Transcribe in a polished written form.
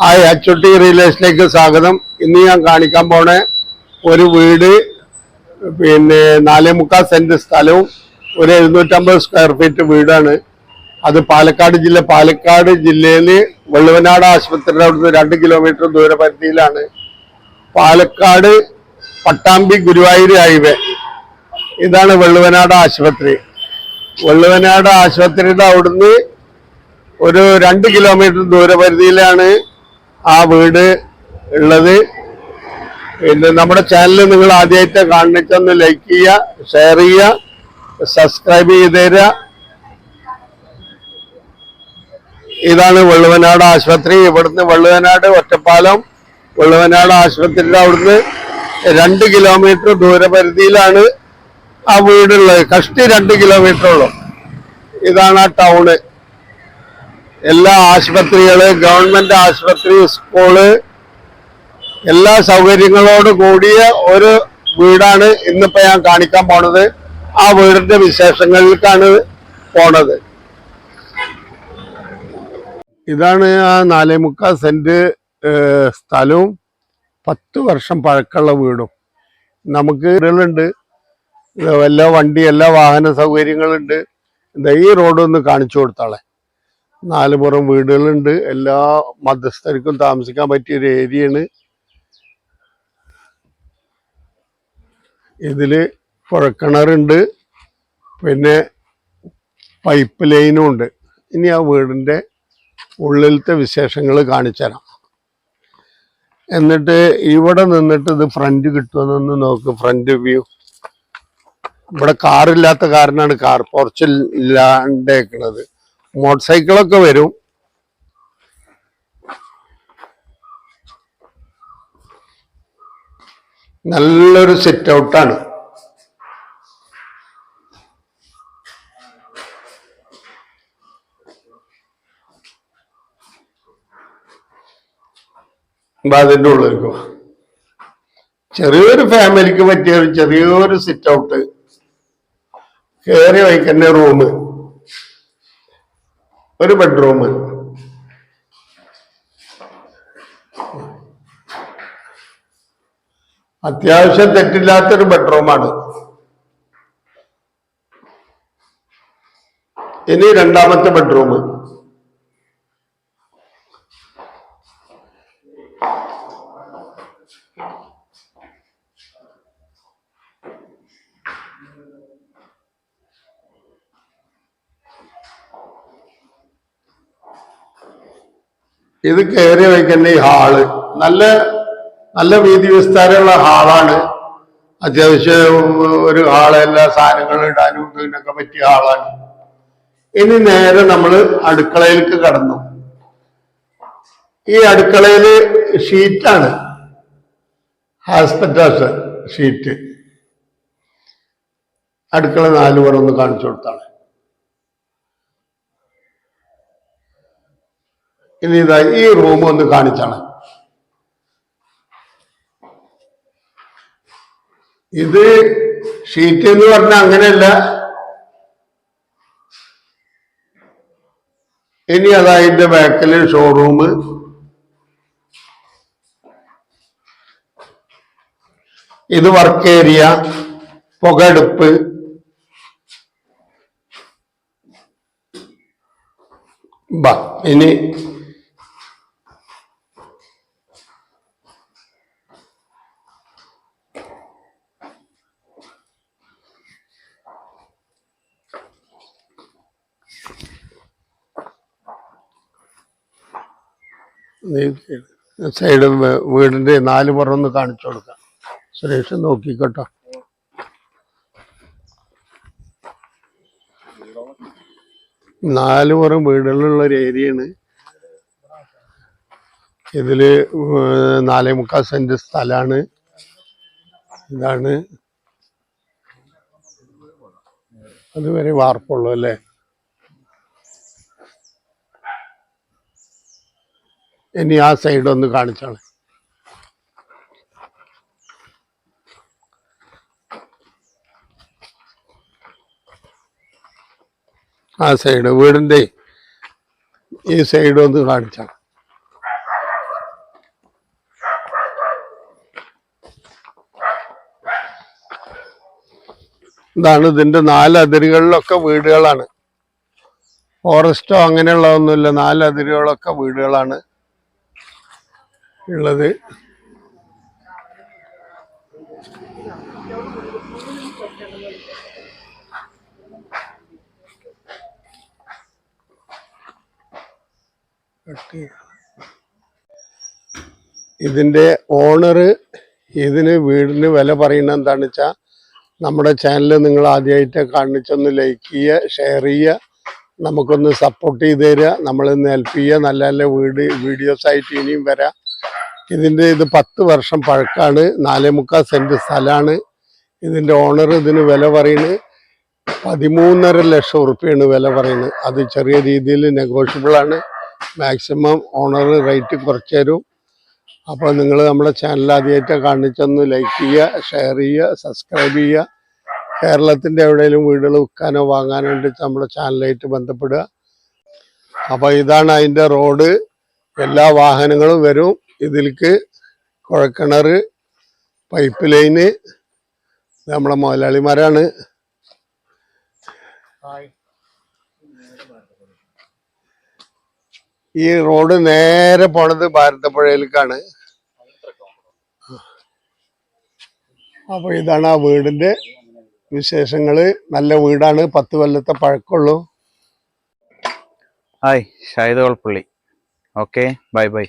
Hi, Achutty real എസ്റ്റേറ്റിലേക്ക് സ്വാഗതം. ഇന്ന് ഞാൻ കാണിക്കാൻ പോണ ഒരു വീട്, 4.25 സെന്റ് സ്ഥലവും ഒരു 750 സ്ക്വയർ ഫീറ്റ് വീടാണ്. അത് പാലക്കാട് ജില്ലയിൽ വള്ളുവനാട് ആശുപത്രിയുടെ അവിടുന്ന് 2 കിലോമീറ്റർ ദൂരപരിധിയിലാണ്. പാലക്കാട് പട്ടാമ്പി ഗുരുവായൂർ ഹൈവേ. ഇതാണ് വള്ളുവനാട് ആശുപത്രി. വള്ളുവനാട് ആശുപത്രിയുടെ അവിടുന്ന് ഒരു 2 കിലോമീറ്റർ ദൂരപരിധിയിലാണ് ആ വീട് ഉള്ളത്. നമ്മുടെ ചാനൽ നിങ്ങൾ ആദ്യമായിട്ട് കാണുന്ന ലൈക്ക് ചെയ്യുക, ഷെയർ ചെയ്യുക, സബ്സ്ക്രൈബ് ചെയ്ത് തരിക. ഇതാണ് വള്ളുവനാട് ആശുപത്രി. ഇവിടുന്ന് വള്ളുവനാട് ഒറ്റപ്പാലം വള്ളുവനാട് ആശുപത്രിയുടെ അവിടുന്ന് 2 കിലോമീറ്റർ ദൂരപരിധിയിലാണ് ആ വീടുള്ളത്. കഷ്ടി 2 കിലോമീറ്റർ ഉള്ളു. ഇതാണ് ആ ടൗണ്. എല്ലാ ആശുപത്രികള്, ഗവൺമെന്റ് ആശുപത്രി, സ്കൂള്, എല്ലാ സൗകര്യങ്ങളോട് കൂടിയ ഒരു വീടാണ് ഇന്നിപ്പോ ഞാൻ കാണിക്കാൻ പോണത്. ആ വീടിന്റെ വിശേഷങ്ങളിലേക്കാണ് പോണത്. ഇതാണ് ആ 4.25 സെന്റ് സ്ഥലവും 10 വർഷം പഴക്കമുള്ള വീടും. നമുക്ക് വീടുകളുണ്ട്, എല്ലാ വണ്ടി, എല്ലാ വാഹന സൗകര്യങ്ങളുണ്ട്. ഈ റോഡ് ഒന്ന് കാണിച്ചു കൊടുത്താളെ. 4 പുറം വീടുകളുണ്ട്. എല്ലാ മധ്യസ്ഥർക്കും താമസിക്കാൻ പറ്റിയ ഒരു ഏരിയയാണ്. ഇതില് കുഴക്കിണറുണ്ട്, പിന്നെ പൈപ്പ് ലൈനും ഉണ്ട്. ഇനി ആ വീടിന്റെ ഉള്ളിലത്തെ വിശേഷങ്ങൾ കാണിച്ചു തരാം. എന്നിട്ട് ഇവിടെ നിന്നിട്ട് ഇത് ഫ്രണ്ട് കിട്ടുമെന്നൊന്ന് നോക്ക്. Front view. ഇവിടെ കാറില്ലാത്ത കാരണമാണ് കാർ പോർച്ചിൽ ഇല്ലാണ്ടേക്കണത്. മോട്ടോർ സൈക്കിളൊക്കെ വരും. നല്ലൊരു സിറ്റ് ഔട്ടാണ്. അതിൻ്റെ ഉള്ളിലേക്ക് ചെറിയൊരു ഫാമിലിക്ക് പറ്റിയ ചെറിയൊരു സിറ്റ് ഔട്ട്. കയറി വയ്ക്കുന്ന റൂം, ഒരു ബെഡ്റൂം. അത്യാവശ്യം തെറ്റില്ലാത്തൊരു ബെഡ്റൂമാണ്. ഇനി രണ്ടാമത്തെ ബെഡ്റൂം. ഇത് കയറി വയ്ക്കുന്ന ഈ ഹാള് നല്ല വീതി വിസ്താരമുള്ള ഹാളാണ്. അത്യാവശ്യം ഒരു ഹാള്, എല്ലാ സാധനങ്ങളും ഇടാനും ഇതിനൊക്കെ പറ്റിയ ഹാളാണ്. ഇനി നേരെ നമ്മൾ അടുക്കളയിലേക്ക് കടന്നു. ഈ അടുക്കളയില് ഷീറ്റാണ്, ആസ്പെറ്റാസ് ഷീറ്റ്. അടുക്കള 4 പുറം ഒന്ന് കാണിച്ചു കൊടുത്താണ്. ഇനി ഇതാ ഈ റൂം ഒന്ന് കാണിച്ചാണ്. ഇത് ഷീറ്റ് എന്ന് പറഞ്ഞാൽ അങ്ങനെയല്ല. ഇനി അതതിന്റെ ബാക്കില് ഷോറൂം. ഇത് വർക്ക് ഏരിയ, പുകടുപ്പ്. ഇനി സൈഡ് വീടിന്റെ 4 പുറം ഒന്ന് കാണിച്ചു കൊടുക്കാം. സുരേഷ് നോക്കിക്കോട്ടോ. നാല് പുറം വീടുകളുള്ള ഒരു ഏരിയയാണ്. ഇതില് 4.25 സെന്റ് സ്ഥലമാണ്. ഇതാണ് അതുവരെ വാർപ്പുള്ളൂ അല്ലേ. ഇനി ആ സൈഡ് ഒന്ന് കാണിച്ചാണ്. ആ സൈഡ് വീടിന്റെ ഈ സൈഡ് ഒന്ന് കാണിച്ചാണ്. ഇതാണ് ഇതിന്റെ 4 അതിരുകളിലൊക്കെ വീടുകളാണ്. ഫോറസ്റ്റോ അങ്ങനെയുള്ളതൊന്നുമില്ല. 4 അതിരുകളൊക്കെ വീടുകളാണ് ഉള്ളത്. ഇതിന്റെ ഓണർ ഇതിന് വീടിന് വില പറയുന്നത് എന്താണെന്ന് വെച്ചാൽ, നമ്മുടെ ചാനൽ നിങ്ങൾ ആദ്യമായിട്ട് കാണിച്ചൊന്ന് ലൈക്ക് ചെയ്യുക, ഷെയർ ചെയ്യുക, നമുക്കൊന്ന് സപ്പോർട്ട് ചെയ്ത് തരിക, നമ്മളൊന്ന് ഹെൽപ്പ് ചെയ്യുക. നല്ല നല്ല വീഡിയോസ് ആയിട്ട് ഇനിയും വരാം. ഇത് 10 വർഷം പഴക്കമാണ്. 4.25 സെന്റ് സ്ഥലമാണ്. ഇതിന്റെ ഓണർ ഇതിന് വില പറയുന്നത് 13.5 ലക്ഷം ഉറുപ്പിയാണ് വില പറയുന്നത്. അത് ചെറിയ രീതിയിൽ നെഗോഷ്യബിൾ ആണ്. മാക്സിമം ഓണർ റേറ്റ് കുറച്ച് തരും. അപ്പോൾ നിങ്ങൾ നമ്മുടെ ചാനൽ ആദ്യമായിട്ട് കാണിച്ചൊന്ന് ലൈക്ക് ചെയ്യുക, ഷെയർ ചെയ്യുക, സബ്സ്ക്രൈബ് ചെയ്യുക. കേരളത്തിൻ്റെ എവിടെയെങ്കിലും വീടുകൾ വിൽക്കാനോ വാങ്ങാനോ ഉണ്ടെങ്കിൽ നമ്മുടെ ചാനലായിട്ട് ബന്ധപ്പെടുക. അപ്പോൾ ഇതാണ് അതിൻ്റെ റോഡ്. എല്ലാ വാഹനങ്ങളും വരും ഇതിലേക്ക്. കുഴൽക്കിണർ, പൈപ്പ് ലൈന് നമ്മളെ മുതലാളിമാരാണ്. ഈ റോഡ് നേരെ പോണത് ഭാരതപ്പുഴയിലേക്കാണ്. അപ്പൊ ഇതാണ് ആ വീടിന്റെ വിശേഷങ്ങള്. നല്ല വീടാണ്, 10 കൊല്ലത്തെ പഴക്കമുള്ളൂ. Hi, Shahid Kolappally. Okay, bye by.